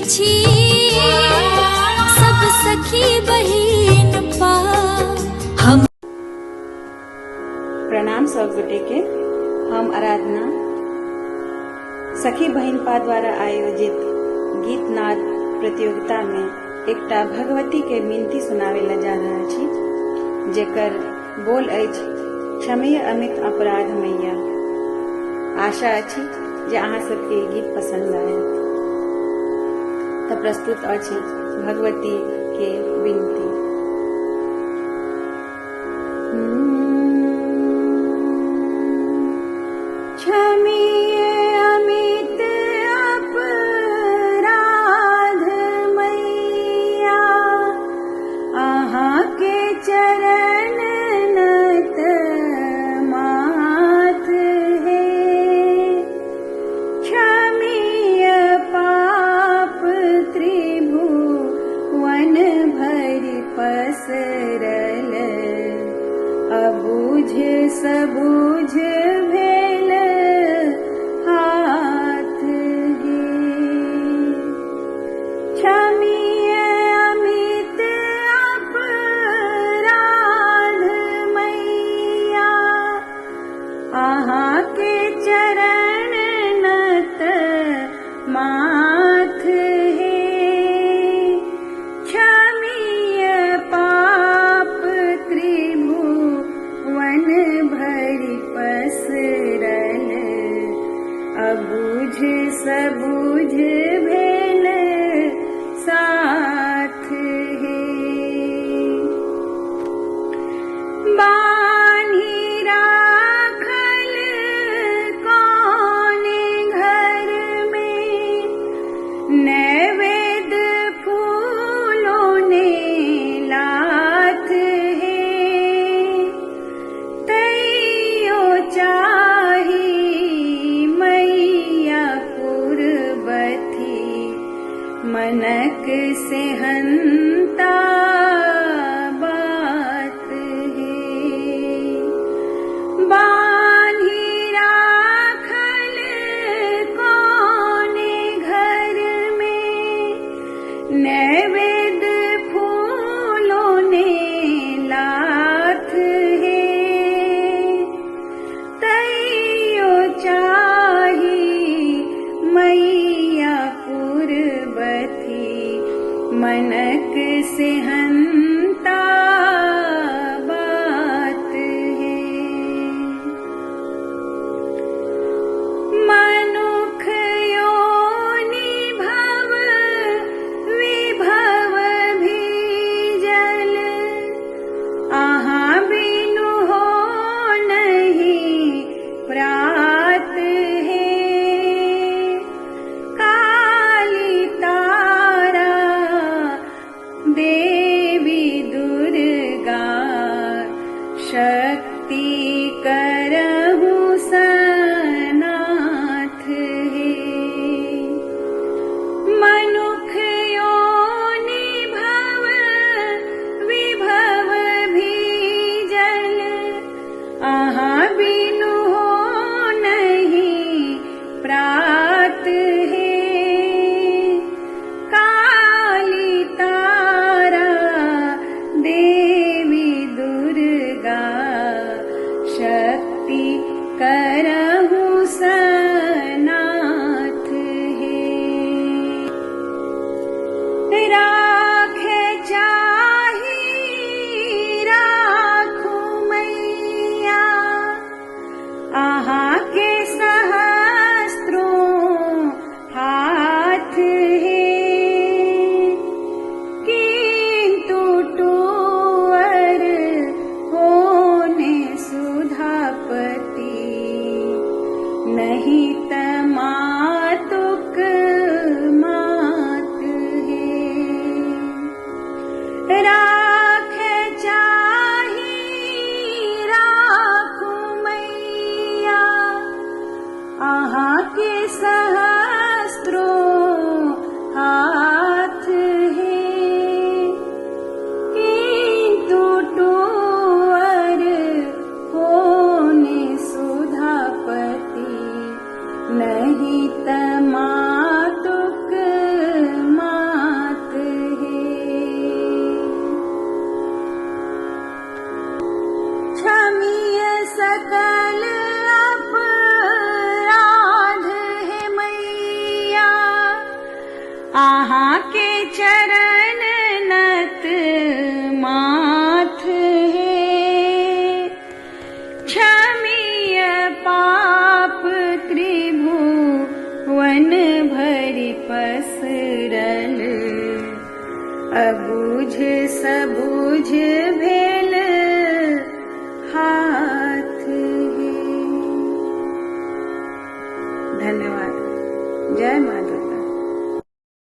छी सब सखी बहिन पा हम। प्रणाम सब गोटे के। हम आराधना सखी बहिन पा द्वारा आयोजित गीत नाद प्रतियोगिता में एकटा भगवती के विनती सुनावे ला जा रहा छी, जेकर बोल अछि क्षमेय अमित अपराध मैया। आशा अछि जे अहाँ सबके गीत पसंद आयत। तो प्रस्तुत अछि भगवती के विनती। क्षमेय अमित अपराध मैया, अहाँ के चरण नत माथ है। क्षमेय पाप त्रिभुवन भरि पसरल, अबुझ सबुझ भेल हाथ गे। क्षमेय अमित अपराध मैया, अहाँ के चरण नत माथ है। क्षमेय पाप त्रिभुवन भरि पसरल, अबुझ सबुझ भेल साथ है। बान्हि राखल कौने घर में, नैवेद्य फूलों ने लाथ है। तैयो चाही मैया पुरबथी, मनक सेहंता बात है। बान्हि राखल कौने घर में, नैवेद्य फूलों ने लाथ है। तैयो चाही मैया पुरबथी, मनक सेहंता बात है। मनुख योनि भव विभव भीजल, अहाँ बिनु हो नहीं प्रात है। काली तारा दे सबुझ